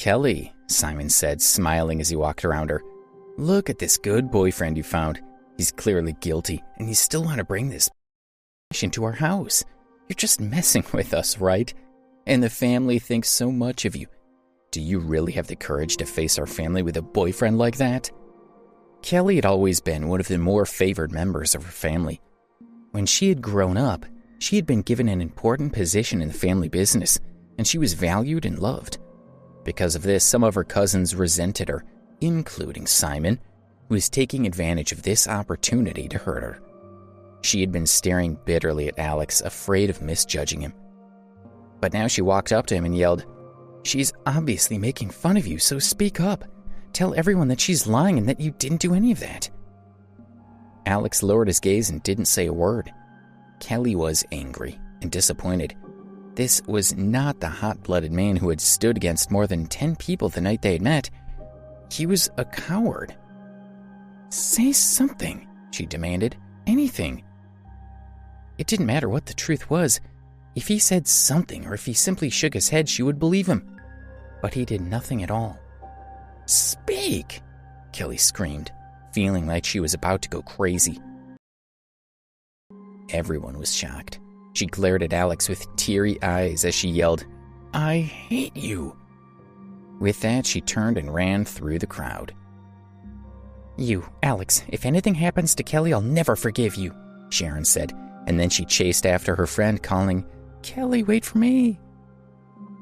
Kelly, Simon said, smiling as he walked around her. Look at this good boyfriend you found. He's clearly guilty, and you still want to bring this into our house. You're just messing with us, right? And the family thinks so much of you. Do you really have the courage to face our family with a boyfriend like that? Kelly had always been one of the more favored members of her family. When she had grown up, she had been given an important position in the family business, and she was valued and loved. Because of this, some of her cousins resented her, including Simon, who was taking advantage of this opportunity to hurt her. She had been staring bitterly at Alex, afraid of misjudging him. But now she walked up to him and yelled, "She's obviously making fun of you, so speak up. Tell everyone that she's lying and that you didn't do any of that." Alex lowered his gaze and didn't say a word. Kelly was angry and disappointed. This was not the hot-blooded man who had stood against more than 10 people the night they had met. He was a coward. "Say something," she demanded. "Anything." It didn't matter what the truth was. If he said something or if he simply shook his head, she would believe him. But he did nothing at all. "Speak!" Kelly screamed, feeling like she was about to go crazy. Everyone was shocked. She glared at Alex with teary eyes as she yelled, "I hate you." With that, she turned and ran through the crowd. "You, Alex, if anything happens to Kelly, I'll never forgive you," Sharon said, and then she chased after her friend, calling, "Kelly, wait for me."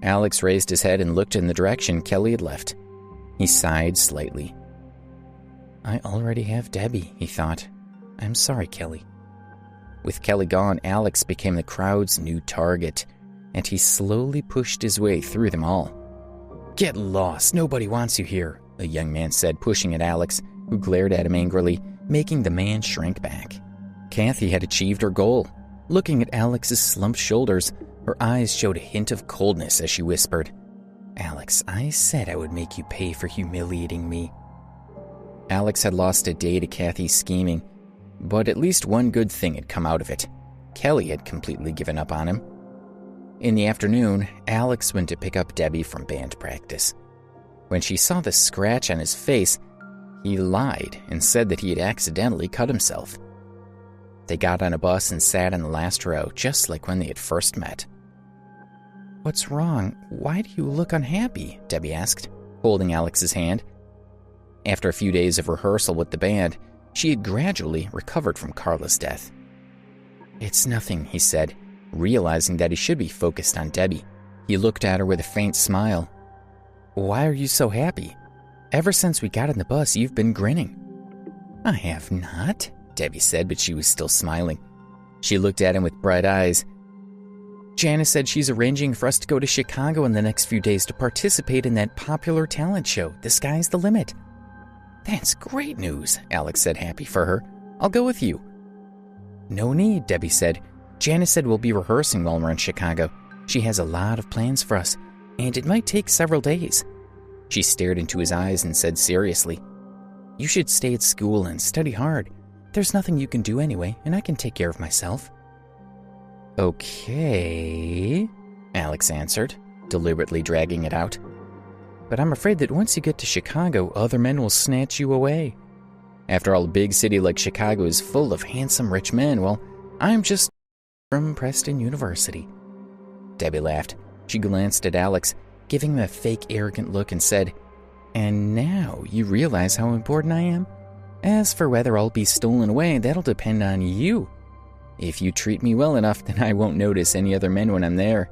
Alex raised his head and looked in the direction Kelly had left. He sighed slightly. "I already have Debbie," he thought. "I'm sorry, Kelly." With Kelly gone, Alex became the crowd's new target, and he slowly pushed his way through them all. "Get lost, nobody wants you here," a young man said, pushing at Alex, who glared at him angrily, making the man shrink back. Kathy had achieved her goal. Looking at Alex's slumped shoulders, her eyes showed a hint of coldness as she whispered, "Alex, I said I would make you pay for humiliating me." Alex had lost a day to Kathy's scheming, but at least one good thing had come out of it. Kelly had completely given up on him. In the afternoon, Alex went to pick up Debbie from band practice. When she saw the scratch on his face, he lied and said that he had accidentally cut himself. They got on a bus and sat in the last row, just like when they had first met. "What's wrong? Why do you look unhappy?" Debbie asked, holding Alex's hand. After a few days of rehearsal with the band, she had gradually recovered from Carla's death. "It's nothing," he said, realizing that he should be focused on Debbie. He looked at her with a faint smile. "Why are you so happy? Ever since we got on the bus, you've been grinning." "I have not," Debbie said, but she was still smiling. She looked at him with bright eyes. "Janice said she's arranging for us to go to Chicago in the next few days to participate in that popular talent show, The Sky's the Limit." "That's great news," Alex said, happy for her. "I'll go with you." "No need," Debbie said. "Janice said we'll be rehearsing while we're in Chicago. She has a lot of plans for us, and it might take several days." She stared into his eyes and said seriously, "You should stay at school and study hard. There's nothing you can do anyway, and I can take care of myself." "Okay," Alex answered, deliberately dragging it out. "But I'm afraid that once you get to Chicago, other men will snatch you away. After all, a big city like Chicago is full of handsome rich men. Well, I'm just from Preston University." Debbie laughed. She glanced at Alex, giving him a fake arrogant look, and said, "And now you realize how important I am? As for whether I'll be stolen away, that'll depend on you. If you treat me well enough, then I won't notice any other men when I'm there."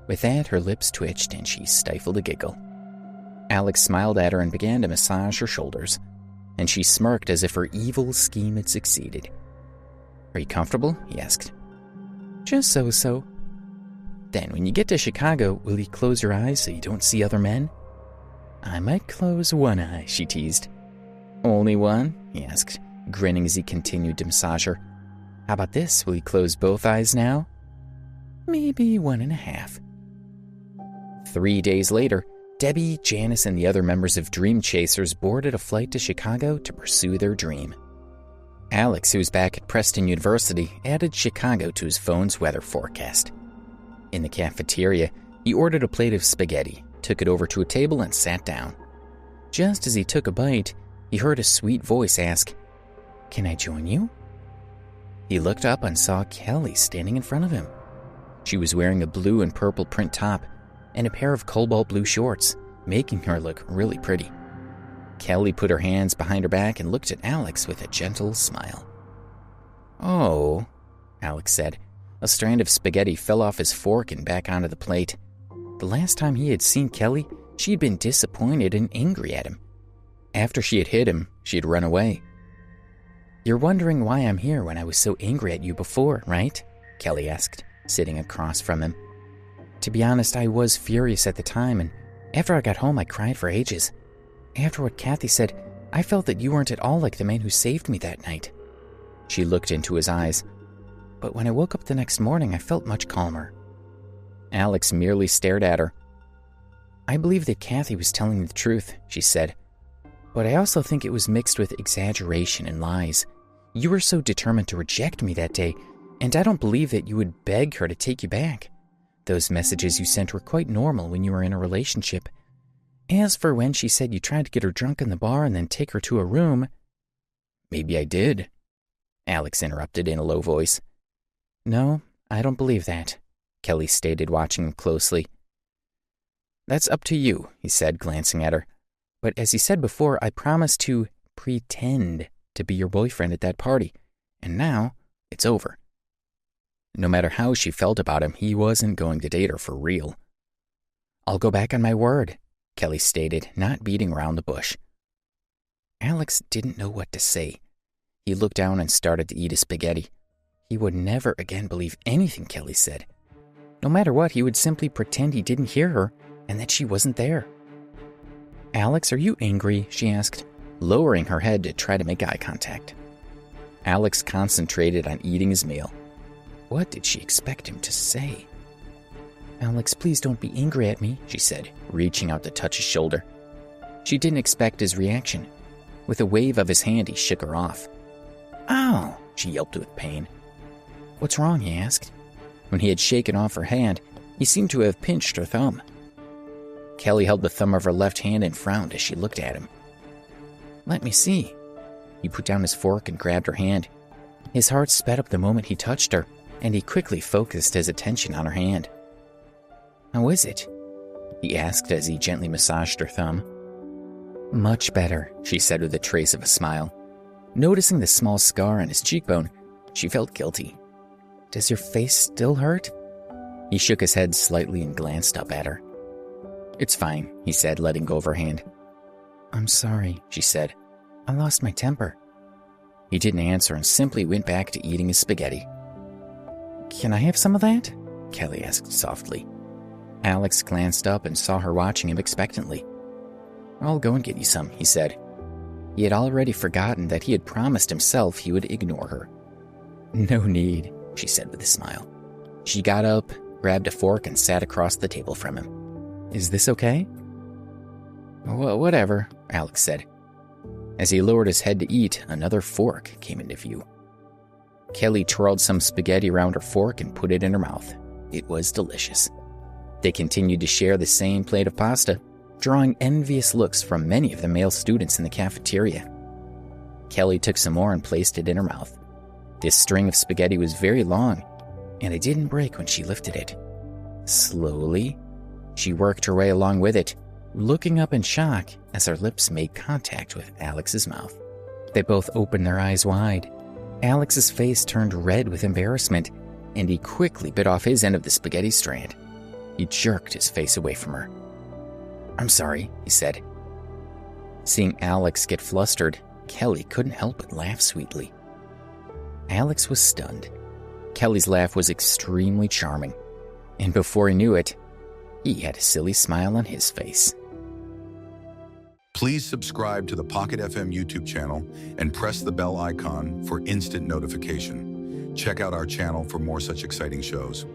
With that, her lips twitched and she stifled a giggle. Alex smiled at her and began to massage her shoulders, and she smirked as if her evil scheme had succeeded. "Are you comfortable?" he asked. "Just so." "Then when you get to Chicago, will you close your eyes so you don't see other men?" "I might close one eye," she teased. "Only one?" he asked, grinning as he continued to massage her. "How about this? Will you close both eyes now?" "Maybe 1.5." 3 days later, Debbie, Janice, and the other members of Dream Chasers boarded a flight to Chicago to pursue their dream. Alex, who was back at Preston University, added Chicago to his phone's weather forecast. In the cafeteria, he ordered a plate of spaghetti, took it over to a table, and sat down. Just as he took a bite, he heard a sweet voice ask, "Can I join you?" He looked up and saw Kelly standing in front of him. She was wearing a blue and purple print top and a pair of cobalt blue shorts, making her look really pretty. Kelly put her hands behind her back and looked at Alex with a gentle smile. "Oh," Alex said. A strand of spaghetti fell off his fork and back onto the plate. The last time he had seen Kelly, she had been disappointed and angry at him. After she had hit him, she had run away. "You're wondering why I'm here when I was so angry at you before, right?" Kelly asked, sitting across from him. "To be honest, I was furious at the time, and after I got home, I cried for ages. After what Kathy said, I felt that you weren't at all like the man who saved me that night." She looked into his eyes. "But when I woke up the next morning, I felt much calmer." Alex merely stared at her. "I believe that Kathy was telling the truth," she said. "But I also think it was mixed with exaggeration and lies. You were so determined to reject me that day, and I don't believe that you would beg her to take you back. Those messages you sent were quite normal when you were in a relationship. As for when she said you tried to get her drunk in the bar and then take her to a room—" "Maybe I did," Alex interrupted in a low voice. "No, I don't believe that," Kelly stated, watching him closely. "That's up to you," he said, glancing at her. "But as he said before, I promised to pretend to be your boyfriend at that party, and now it's over." No matter how she felt about him, he wasn't going to date her for real. "I'll go back on my word," Kelly stated, not beating around the bush. Alex didn't know what to say. He looked down and started to eat his spaghetti. He would never again believe anything Kelly said. No matter what, he would simply pretend he didn't hear her and that she wasn't there. "Alex, are you angry?" she asked, lowering her head to try to make eye contact. Alex concentrated on eating his meal. What did she expect him to say? "Alex, please don't be angry at me," she said, reaching out to touch his shoulder. She didn't expect his reaction. With a wave of his hand, he shook her off. "Ow!" she yelped with pain. "What's wrong?" he asked. When he had shaken off her hand, he seemed to have pinched her thumb. Kelly held the thumb of her left hand and frowned as she looked at him. "Let me see." He put down his fork and grabbed her hand. His heart sped up the moment he touched her, and he quickly focused his attention on her hand. "How is it?" he asked as he gently massaged her thumb. "Much better," she said with a trace of a smile. Noticing the small scar on his cheekbone, she felt guilty. "Does your face still hurt?" He shook his head slightly and glanced up at her. "It's fine," he said, letting go of her hand. "I'm sorry," she said. "I lost my temper." He didn't answer and simply went back to eating his spaghetti. "Can I have some of that?" Kelly asked softly. Alex glanced up and saw her watching him expectantly. "I'll go and get you some," he said. He had already forgotten that he had promised himself he would ignore her. "No need," she said with a smile. She got up, grabbed a fork, and sat across the table from him. "Is this okay?" Whatever, Alex said. As he lowered his head to eat, another fork came into view. Kelly twirled some spaghetti around her fork and put it in her mouth. It was delicious. They continued to share the same plate of pasta, drawing envious looks from many of the male students in the cafeteria. Kelly took some more and placed it in her mouth. This string of spaghetti was very long, and it didn't break when she lifted it. Slowly, she worked her way along with it, looking up in shock as her lips made contact with Alex's mouth. They both opened their eyes wide. Alex's face turned red with embarrassment, and he quickly bit off his end of the spaghetti strand. He jerked his face away from her. "I'm sorry," he said. Seeing Alex get flustered, Kelly couldn't help but laugh sweetly. Alex was stunned. Kelly's laugh was extremely charming, and before he knew it, he had a silly smile on his face. Please subscribe to the Pocket FM YouTube channel and press the bell icon for instant notification. Check out our channel for more such exciting shows.